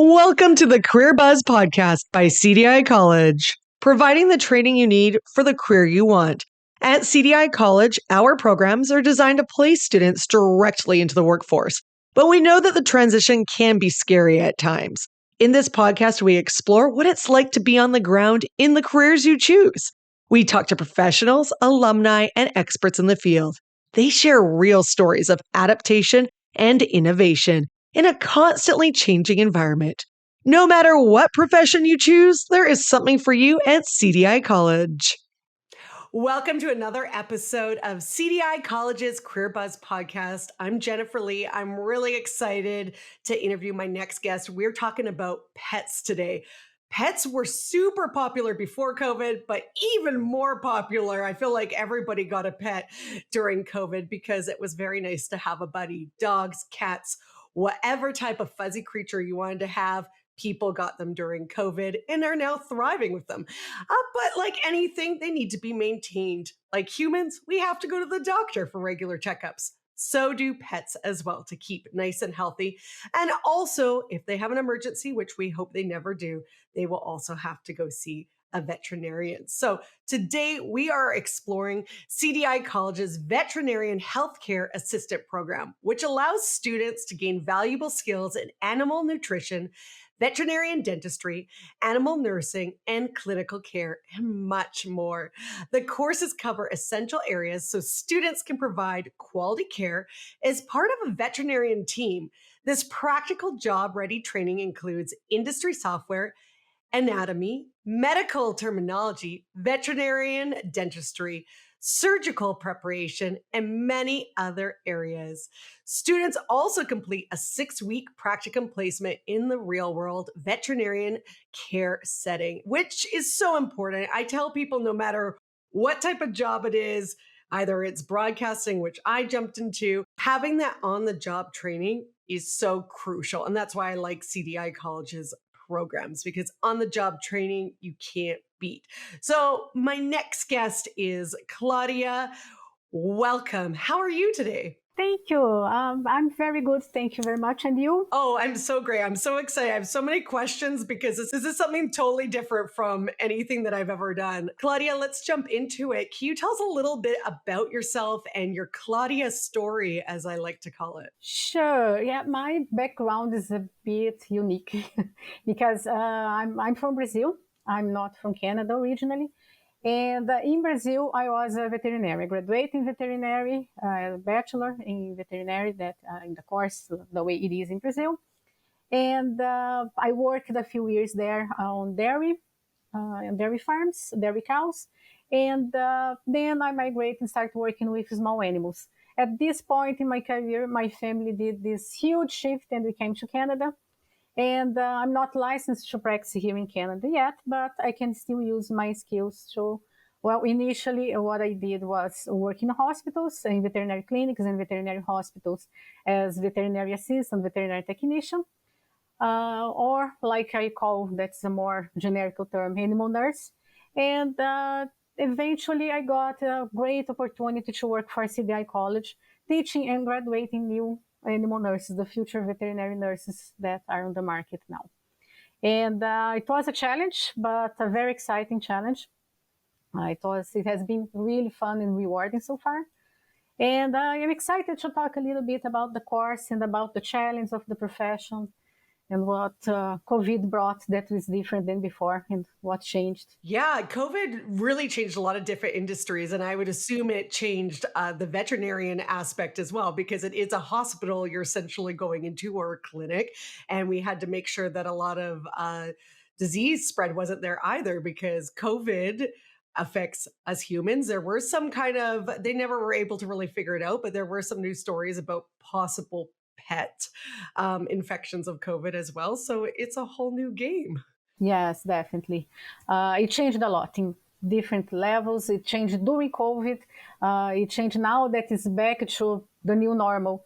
Welcome to the Career Buzz podcast by CDI College, providing the training you need for the career you want. At CDI College, our programs are designed to place students directly into the workforce, but we know that the transition can be scary at times. In this podcast, we explore what it's like to be on the ground in the careers you choose. We talk to professionals, alumni, and experts in the field. They share real stories of adaptation and innovation in a constantly changing environment. No matter what profession you choose, there is something for you at CDI College. Welcome to another episode of CDI College's Career Buzz podcast. I'm Jennifer Lee. I'm really excited to interview my next guest. We're talking about pets today. Pets were super popular before COVID, but even more popular. I feel like everybody got a pet during COVID because it was very nice to have a buddy. Dogs, cats, whatever type of fuzzy creature you wanted to have, people got them during COVID and are now thriving with them. But like anything, they need to be maintained. Like humans, we have to go to the doctor for regular checkups. So do pets as well to keep nice and healthy. And also, if they have an emergency, which we hope they never do, they will also have to go see a veterinarian. So today we are exploring CDI College's Veterinarian Healthcare Assistant Program, which allows students to gain valuable skills in animal nutrition, veterinarian dentistry, animal nursing, and clinical care, and much more. The courses cover essential areas so students can provide quality care as part of a veterinarian team. This practical job-ready training includes industry software, anatomy, medical terminology, veterinarian dentistry, surgical preparation, and many other areas. Students also complete a 6-week practicum placement in the real world veterinarian care setting, which is so important. I tell people no matter what type of job it is, either it's broadcasting, which I jumped into, having that on-the-job training is so crucial. And that's why I like CDI College's programs, because on-the-job training you can't beat. So my next guest is Claudia. Welcome. How are you today? Thank you. I'm very good. Thank you very much. And you? Oh, I'm so great. I'm so excited. I have so many questions because this is something totally different from anything that I've ever done. Claudia, let's jump into it. Can you tell us a little bit about yourself and your Claudia story, as I like to call it? Sure. Yeah, my background is a bit unique because I'm from Brazil. I'm not from Canada originally. And in Brazil, I was a veterinarian, graduate in veterinary, a bachelor in veterinary, that in the course, the way it is in Brazil. And I worked a few years there on dairy farms, dairy cows. And then I migrated and started working with small animals. At this point in my career, my family did this huge shift and we came to Canada. And I'm not licensed to practice here in Canada yet, but I can still use my skills to, well, initially what I did was work in hospitals, in veterinary clinics and veterinary hospitals as veterinary assistant, veterinary technician, or like I call, that's a more generic term, animal nurse. And eventually I got a great opportunity to work for CDI College, teaching and graduating new animal nurses, the future veterinary nurses that are on the market now. And it was a challenge, but a very exciting challenge. It has been really fun and rewarding so far. And I am excited to talk a little bit about the course and about the challenge of the profession and what COVID brought that was different than before and what changed. Yeah, COVID really changed a lot of different industries, and I would assume it changed the veterinarian aspect as well, because it is a hospital you're essentially going into, or a clinic, and we had to make sure that a lot of disease spread wasn't there either, because COVID affects us humans. There were some they never were able to really figure it out, but there were some news stories about possible pet infections of COVID as well. So it's a whole new game. Yes, definitely. It changed a lot in different levels. It changed during COVID. It changed now that it's back to the new normal.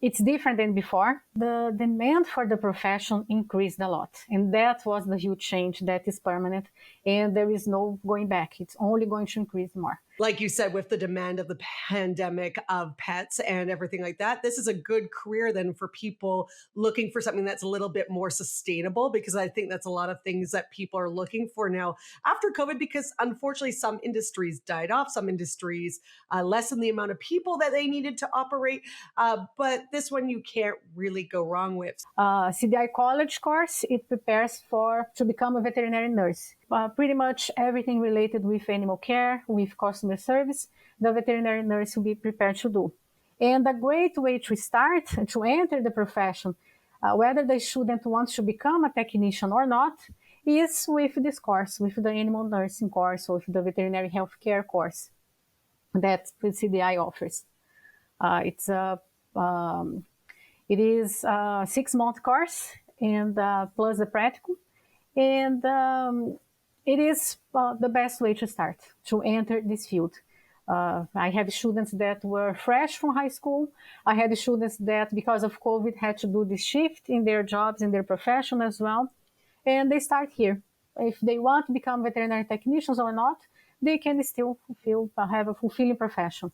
It's different than before. the demand for the profession increased a lot. And that was the huge change that is permanent. And there is no going back. It's only going to increase more. Like you said, with the demand of the pandemic of pets and everything like that, this is a good career then for people looking for something that's a little bit more sustainable, because I think that's a lot of things that people are looking for now after COVID, because unfortunately some industries died off, some industries lessened the amount of people that they needed to operate. But this one you can't really go wrong with. CDI College course, it prepares to become a veterinary nurse. Pretty much everything related with animal care, with customer service, the veterinary nurse will be prepared to do. And a great way to start, to enter the profession, whether the student wants to become a technician or not, is with this course, with the animal nursing course, or with the veterinary healthcare course that the CDI offers. It is a 6-month course, and plus the practical, and it is the best way to start to enter this field. I have students that were fresh from high school. I had students that, because of COVID, had to do this shift in their jobs, in their profession as well, and they start here. If they want to become veterinary technicians or not, they can still have a fulfilling profession.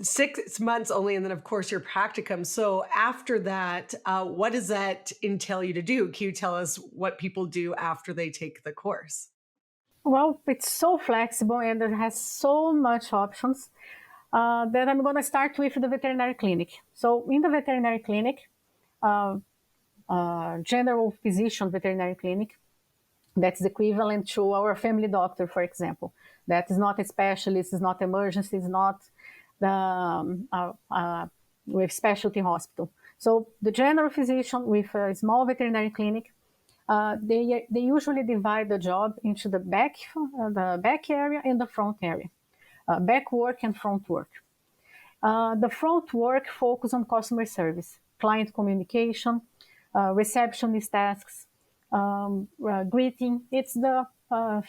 6 months only, and then of course your practicum. So after that, what does that entail you to do? Can you tell us what people do after they take the course? Well, it's so flexible and it has so much options that I'm going to start with the veterinary clinic. So in the veterinary clinic, general physician veterinary clinic, that's equivalent to our family doctor, for example. That is not a specialist, it's not emergency, it's not with specialty hospital. So the general physician with a small veterinary clinic, they usually divide the job into the back area and the front area, back work and front work. The front work focus on customer service, client communication, receptionist tasks, greeting. It's the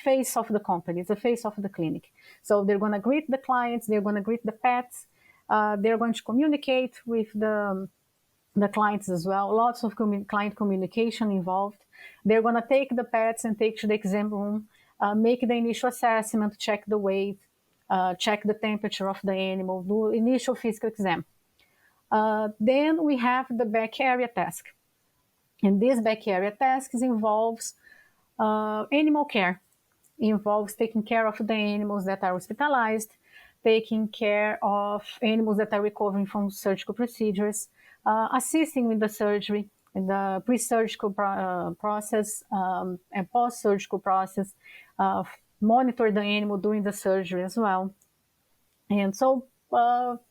face of the company. It's the face of the clinic. So they're going to greet the clients. They're going to greet the pets. They're going to communicate with the clients as well. Lots of client communication involved. They're going to take the pets and take to the exam room, make the initial assessment, check the weight, check the temperature of the animal, do initial physical exam. Then we have the back area task. And this back area tasks involves animal care. It involves taking care of the animals that are hospitalized, taking care of animals that are recovering from surgical procedures, assisting with the surgery, in the pre-surgical process and post-surgical process, monitor the animal during the surgery as well. And so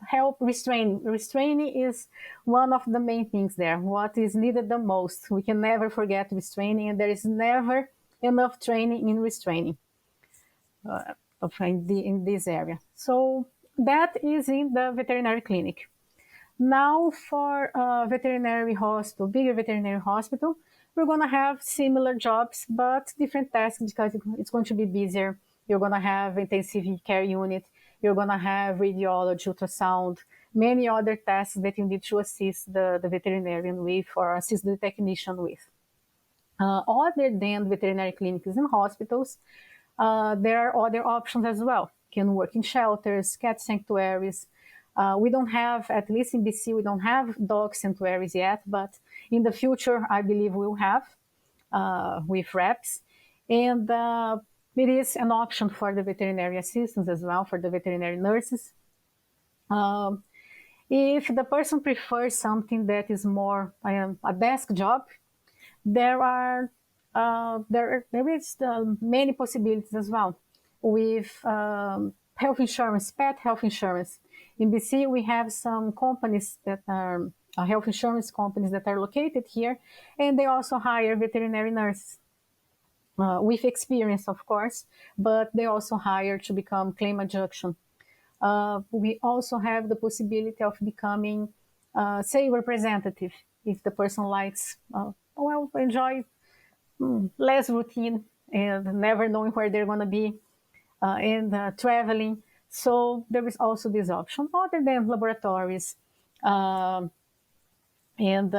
help restraining. Restraining is one of the main things there, what is needed the most. We can never forget restraining, and there is never enough training in restraining in this area. So that is in the veterinary clinic. Now for veterinary hospital, bigger veterinary hospital, we're going to have similar jobs, but different tasks because it's going to be busier. You're going to have intensive care unit. You're going to have radiology, ultrasound, many other tasks that you need to assist the veterinarian with or assist the technician with. Other than veterinary clinics and hospitals, there are other options as well. You can work in shelters, cat sanctuaries. We don't have, at least in BC, we don't have dog sanctuaries yet, but in the future, I believe we'll have with reps. And it is an option for the veterinary assistants as well, for the veterinary nurses. If the person prefers something that is more a desk job, there is many possibilities as well with health insurance, pet health insurance. In BC, we have some companies that are health insurance companies that are located here, and they also hire veterinary nurses with experience, of course, but they also hire to become claim adjuction. We also have the possibility of becoming, say, representative if the person likes, enjoy less routine and never knowing where they're going to be and traveling. So there is also this option. Other than laboratories, and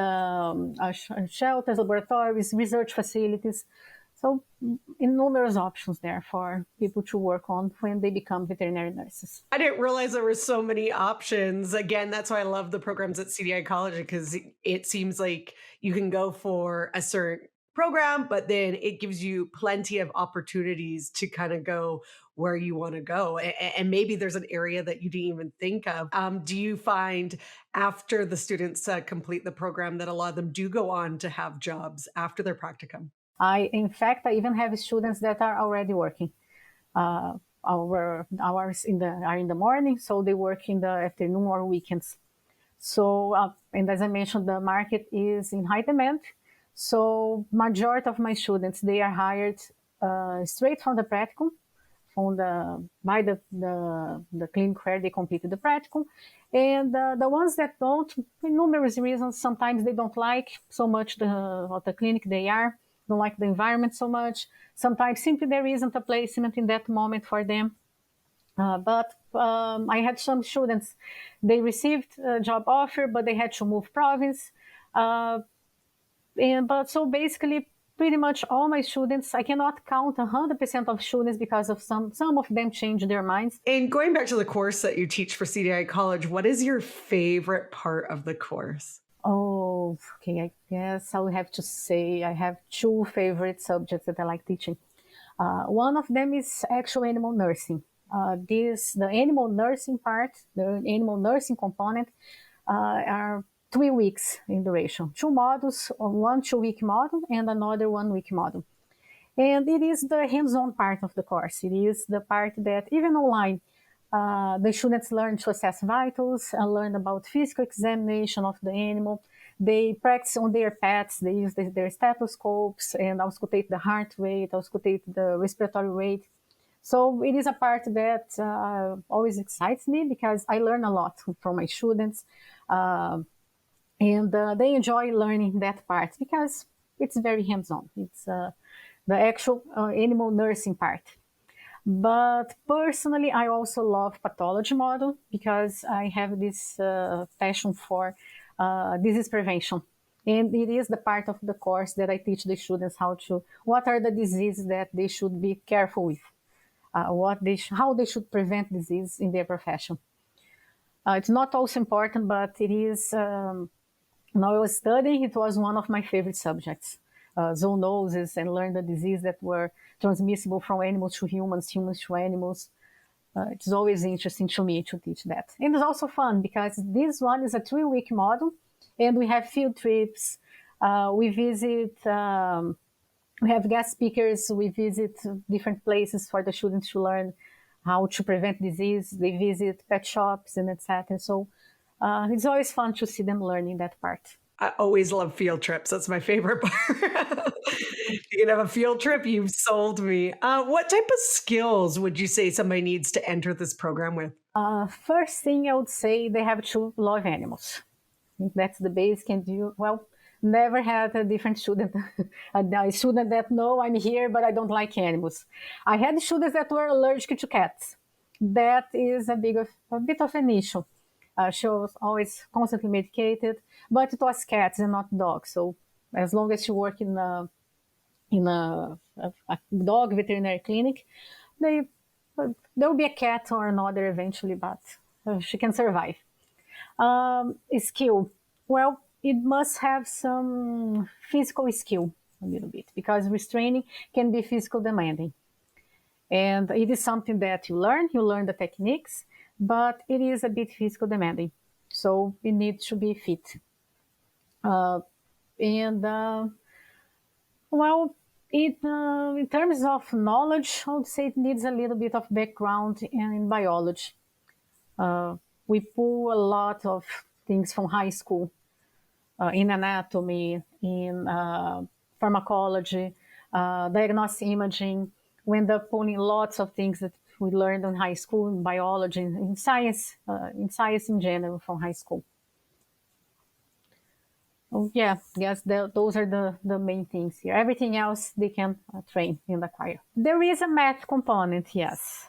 shelters, laboratories, research facilities. So, numerous options there for people to work on when they become veterinary nurses. I didn't realize there were so many options. Again, that's why I love the programs at CDI College because it seems like you can go for a certain program, but then it gives you plenty of opportunities to kind of go where you want to go. And maybe there's an area that you didn't even think of. Do you find after the students complete the program that a lot of them do go on to have jobs after their practicum? In fact, I even have students that are already working. Our hours are in the morning, so they work in the afternoon or weekends. So, and as I mentioned, the market is in high demand. So, majority of my students, they are hired straight from the practicum, by the clinic where they completed the practicum. And the ones that don't, for numerous reasons, sometimes they don't like so much the clinic they are, don't like the environment so much. Sometimes simply there isn't a placement in that moment for them. But I had some students, they received a job offer, but they had to move province. But so basically, pretty much all my students, I cannot count 100% of students because of some of them changed their minds. And going back to the course that you teach for CDI College, what is your favorite part of the course? Oh, okay. I guess I will have to say I have two favorite subjects that I like teaching. One of them is actual animal nursing. The animal nursing part, the animal nursing component, are 3 weeks in duration. Two modules, one 2-week module and another 1-week module. And it is the hands-on part of the course. It is the part that even online, the students learn to assess vitals and learn about physical examination of the animal. They practice on their pets. They use their stethoscopes and auscultate the heart rate, auscultate the respiratory rate. So it is a part that always excites me because I learn a lot from my students. And they enjoy learning that part because it's very hands-on. It's the actual animal nursing part. But personally, I also love pathology model because I have this passion for disease prevention. And it is the part of the course that I teach the students what are the diseases that they should be careful with, how they should prevent disease in their profession. It's not also important, but it is, when I was studying, it was one of my favorite subjects. Zoonoses and learn the disease that were transmissible from animals to humans, humans to animals. It's always interesting to me to teach that. And it's also fun because this one is a 3-week model and we have field trips. We visit, we have guest speakers. We visit different places for the students to learn how to prevent disease. They visit pet shops and etc. So it's always fun to see them learning that part. I always love field trips. That's my favorite part. If you can have a field trip, you've sold me. What type of skills would you say somebody needs to enter this program with? First thing I would say, they have to love animals. I think that's the base. Can do well. Never had a different student, a student that no, I'm here, but I don't like animals. I had students that were allergic to cats. That is a bit of an issue. She was always constantly medicated, but it was cats and not dogs. So as long as she worked in a dog veterinary clinic, there will be a cat or another eventually, but she can survive. Skill. Well, it must have some physical skill a little bit because restraining can be physical demanding. And it is something that you learn the techniques, but it is a bit physical demanding. So it needs to be fit. In terms of knowledge, I would say it needs a little bit of background in biology. We pull a lot of things from high school in anatomy, in pharmacology, diagnostic imaging. We end up pulling lots of things that we learned in high school, in biology, in science in general from high school. Oh, yeah, yes, those are the main things here. Everything else they can train and acquire. There is a math component, yes.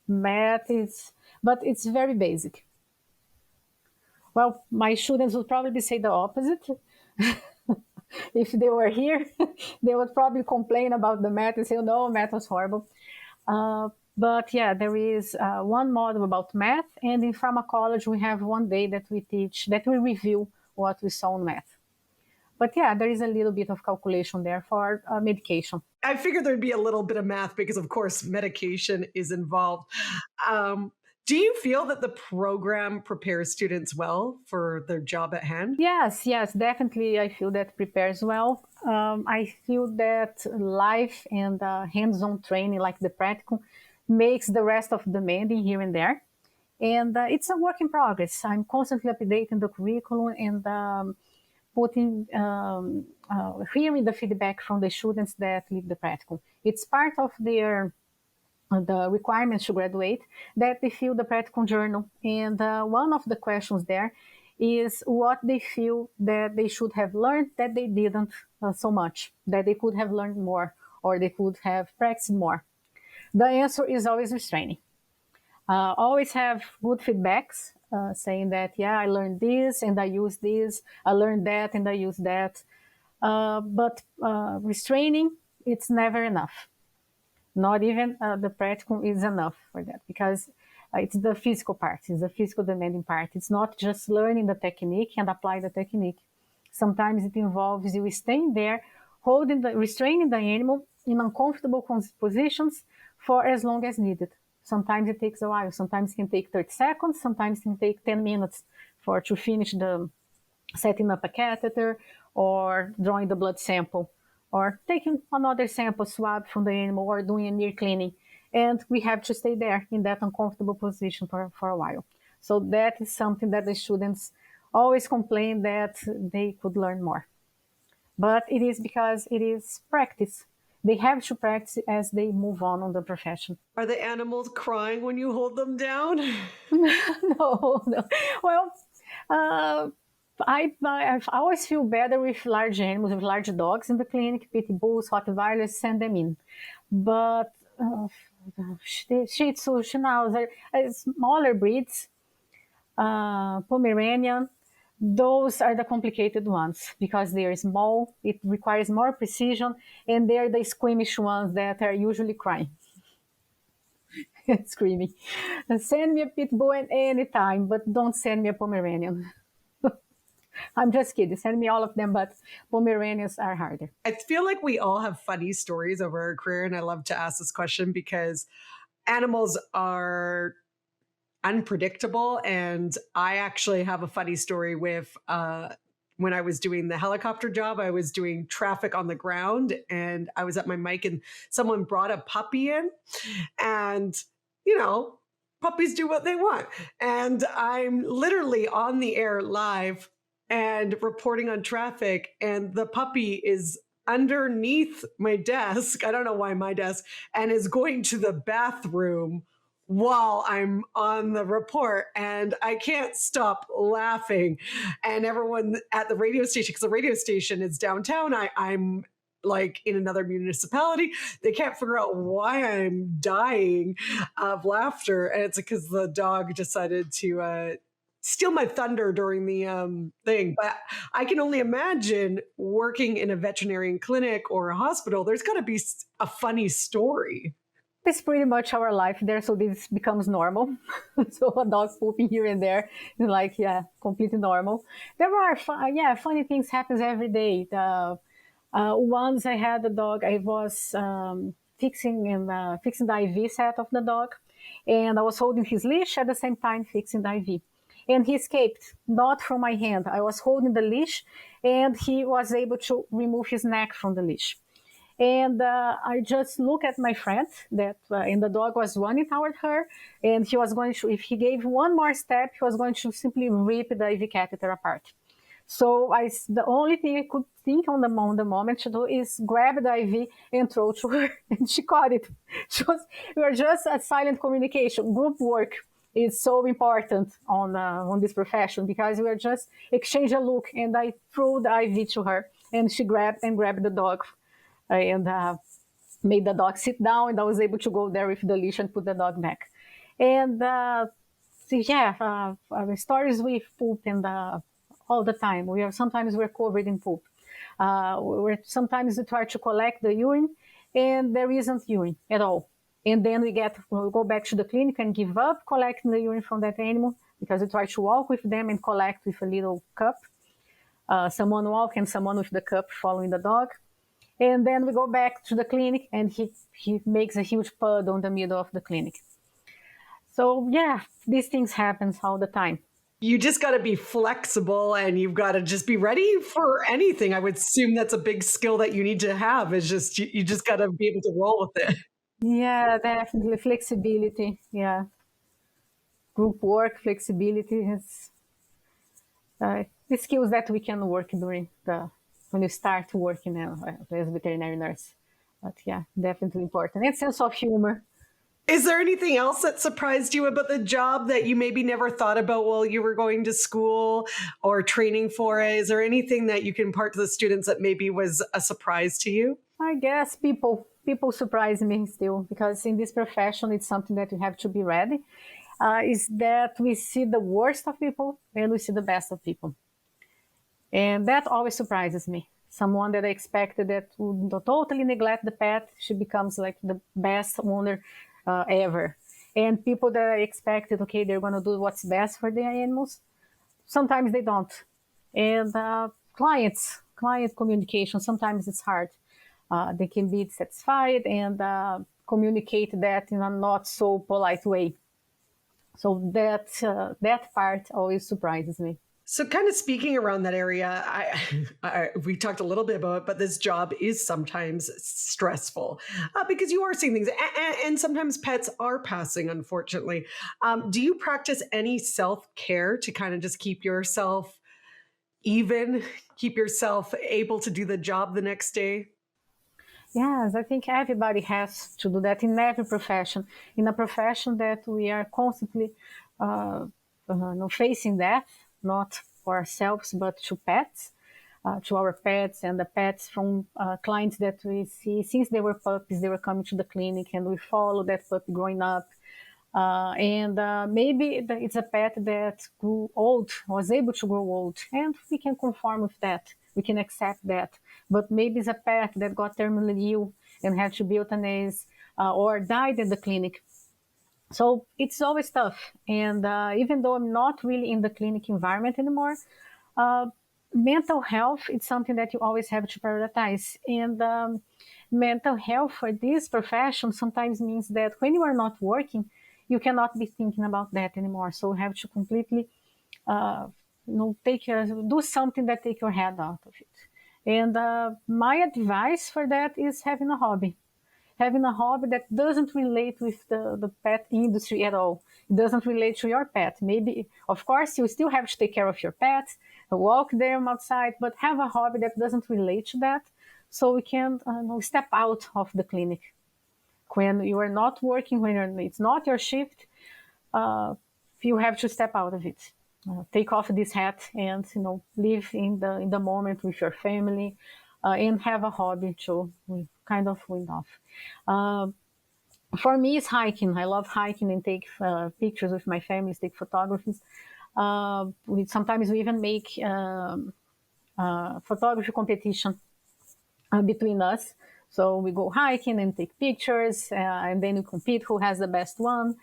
Math is, but it's very basic. Well, my students would probably say the opposite. If they were here, they would probably complain about the math and say, no, math was horrible. But yeah, there is one module about math, and in pharmacology, we have one day that we teach, that we review what we saw in math. But yeah, there is a little bit of calculation there for medication. I figured there'd be a little bit of math because, of course, medication is involved. Um, do you feel that the program prepares students well for their job at hand? Yes, definitely. I feel that prepares well. I feel that life and hands-on training, like the practical, makes the rest of demanding here and there. And it's a work in progress. I'm constantly updating the curriculum and hearing the feedback from the students that leave the practical. It's part of their the requirements to graduate that they fill the practical journal. And one of the questions there is what they feel that they should have learned that they didn't so much, that they could have learned more or they could have practiced more. The answer is always restraining. Always have good feedbacks saying that, yeah, I learned this and I use this, I learned that and I use that. But restraining, it's never enough. Not even the practical is enough for that, because it's the physical part, it's the physical demanding part. It's not just learning the technique and apply the technique. Sometimes it involves you staying there, restraining the animal in uncomfortable positions for as long as needed. Sometimes it takes a while. Sometimes it can take 30 seconds. Sometimes it can take 10 minutes to finish the setting up a catheter or drawing the blood sample or taking another sample swab from the animal or doing a near cleaning. And we have to stay there in that uncomfortable position for a while. So that is something that the students always complain that they could learn more. But it is because it is practice. They have to practice as they move on the profession. Are the animals crying when you hold them down? No. Well, I always feel better with large animals, with large dogs in the clinic, pit bulls, Rottweilers, send them in. But Shih Tzu, Schnauzer, smaller breeds, Pomeranian, those are the complicated ones because they are small, it requires more precision, and they're the squeamish ones that are usually crying. Screaming. Send me a pit bull at any time, but don't send me a Pomeranian. I'm just kidding. Send me all of them, but Pomeranians are harder. I feel like we all have funny stories over our career, and I love to ask this question because animals are unpredictable. And I actually have a funny story with when I was doing the helicopter job, I was doing traffic on the ground and I was at my mic and someone brought a puppy in and, you know, puppies do what they want. And I'm literally on the air live and reporting on traffic and the puppy is underneath my desk. I don't know why my desk, and is going to the bathroom while I'm on the report, and I can't stop laughing. And everyone at the radio station, because the radio station is downtown, I'm like in another municipality, they can't figure out why I'm dying of laughter. And it's because the dog decided to steal my thunder during the thing. But I can only imagine working in a veterinarian clinic or a hospital, there's got to be a funny story. It's pretty much our life there, so this becomes normal. So a dog pooping here and there is like, yeah, completely normal. There are, funny things happens every day. Once I had a dog, I was fixing the IV set of the dog, and I was holding his leash at the same time fixing the IV. And he escaped, not from my hand. I was holding the leash, and he was able to remove his neck from the leash. And I just look at my friend and the dog was running toward her, and he was going to, if he gave one more step, he was going to simply rip the IV catheter apart. So the only thing I could think on the moment to do is grab the IV and throw to her, and she caught it. We were just a silent communication. Group work is so important on this profession because we were just exchange a look, and I threw the IV to her, and she grabbed the dog. And made the dog sit down, and I was able to go there with the leash and put the dog back. And stories with poop and all the time. Sometimes we're covered in poop. Sometimes we try to collect the urine, and there isn't urine at all. And then we'll go back to the clinic and give up collecting the urine from that animal because we try to walk with them and collect with a little cup. Someone walk and someone with the cup following the dog. And then we go back to the clinic and he makes a huge puddle in the middle of the clinic. So yeah, these things happen all the time. You just got to be flexible and you've got to just be ready for anything. I would assume that's a big skill that you need to have, is just you just got to be able to roll with it. Yeah, definitely. Flexibility. Yeah. Group work, flexibility. It's the skills that we can work when you start working as a veterinary nurse. But yeah, definitely important. And sense of humor. Is there anything else that surprised you about the job that you maybe never thought about while you were going to school or training for it? Is there anything that you can impart to the students that maybe was a surprise to you? I guess people surprise me still, because in this profession, it's something that you have to be ready. Is that we see the worst of people and we see the best of people. And that always surprises me. Someone that I expected that would totally neglect the pet, she becomes like the best owner ever. And people that I expected, okay, they're going to do what's best for their animals, sometimes they don't. And client communication, sometimes it's hard. They can be satisfied and communicate that in a not so polite way. So that part always surprises me. So kind of speaking around that area, we talked a little bit about it, but this job is sometimes stressful because you are seeing things and sometimes pets are passing, unfortunately. Do you practice any self-care to kind of just keep yourself even, keep yourself able to do the job the next day? Yes, I think everybody has to do that in every profession. In a profession that we are constantly facing death, not for ourselves, but to pets, to our pets and the pets from clients that we see since they were puppies, they were coming to the clinic and we follow that puppy growing up. Maybe it's a pet that grew old, was able to grow old, and we can conform with that. We can accept that. But maybe it's a pet that got terminally ill and had to be euthanized or died at the clinic. So it's always tough. And even though I'm not really in the clinic environment anymore, mental health is something that you always have to prioritize. And mental health for this profession sometimes means that when you are not working, you cannot be thinking about that anymore. So you have to completely do something that take your head out of it. And my advice for that is having a hobby. Having a hobby that doesn't relate with the pet industry at all. It doesn't relate to your pet. Maybe, of course, you still have to take care of your pet, walk them outside, but have a hobby that doesn't relate to that so we can step out of the clinic. When you are not working, it's not your shift, you have to step out of it. Take off this hat and live in the moment with your family and have a hobby to kind of wind off. For me, it's hiking. I love hiking and take pictures with my family, take photographies. Sometimes we even make photography competition between us. So we go hiking and take pictures, and then we compete who has the best one.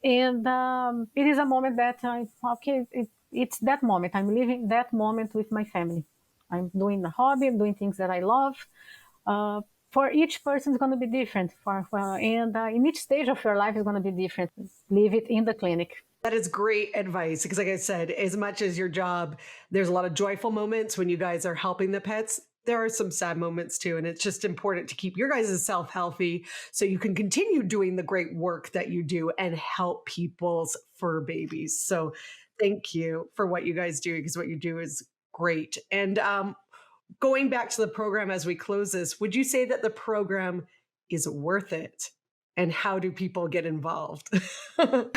It is a moment that it's that moment. I'm living that moment with my family. I'm doing the hobby, I'm doing things that I love. For each person, it's going to be different. In each stage of your life, it's going to be different. Leave it in the clinic. That is great advice because, like I said, as much as your job, there's a lot of joyful moments when you guys are helping the pets. There are some sad moments too. And it's just important to keep your guys' self healthy so you can continue doing the great work that you do and help people's fur babies. So thank you for what you guys do, because what you do is great. And going back to the program as we close this, would you say that the program is worth it? And how do people get involved? Good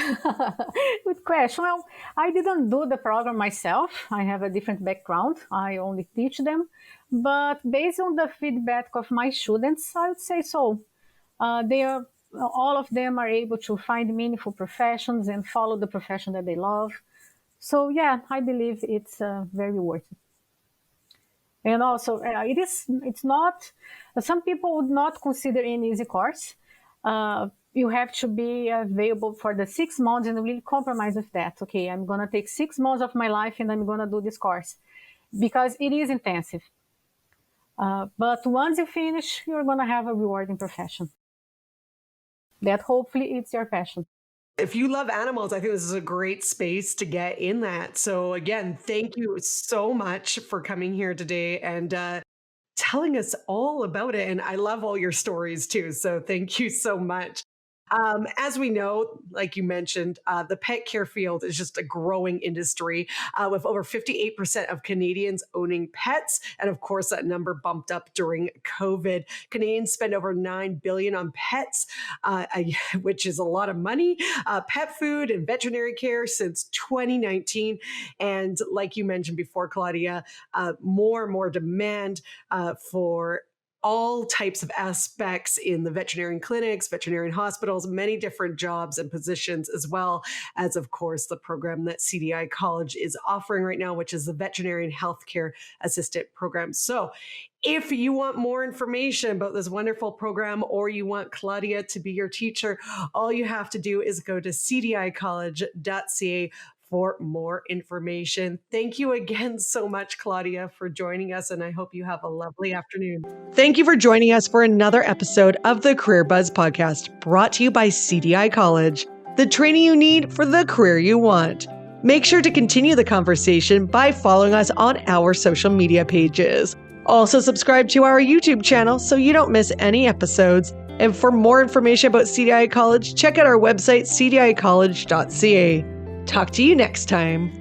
question. Well, I didn't do the program myself. I have a different background. I only teach them. But based on the feedback of my students, I would say so. They are all of them are able to find meaningful professions and follow the profession that they love. So yeah, I believe it's very worth it. And also, it's not, some people would not consider an easy course. You have to be available for the 6 months and really compromise with that. Okay, I'm going to take 6 months of my life and I'm going to do this course because it is intensive. But once you finish, you're going to have a rewarding profession that hopefully it's your passion. If you love animals, I think this is a great space to get in that. So again, thank you so much for coming here today and telling us all about it. And I love all your stories too. So thank you so much. As we know, like you mentioned, the pet care field is just a growing industry with over 58% of Canadians owning pets. And of course, that number bumped up during COVID. Canadians spend over $9 billion on pets, which is a lot of money, pet food and veterinary care since 2019. And like you mentioned before, Claudia, more and more demand for all types of aspects in the veterinarian clinics, veterinarian hospitals, many different jobs and positions, as well as, of course, the program that CDI College is offering right now, which is the Veterinarian Healthcare Assistant Program. So if you want more information about this wonderful program or you want Claudia to be your teacher, all you have to do is go to cdicollege.ca for more information. Thank you again so much, Claudia, for joining us, and I hope you have a lovely afternoon. Thank you for joining us for another episode of the Career Buzz podcast, brought to you by CDI College, the training you need for the career you want. Make sure to continue the conversation by following us on our social media pages. Also, subscribe to our YouTube channel so you don't miss any episodes. And for more information about CDI College, check out our website, cdicollege.ca. Talk to you next time.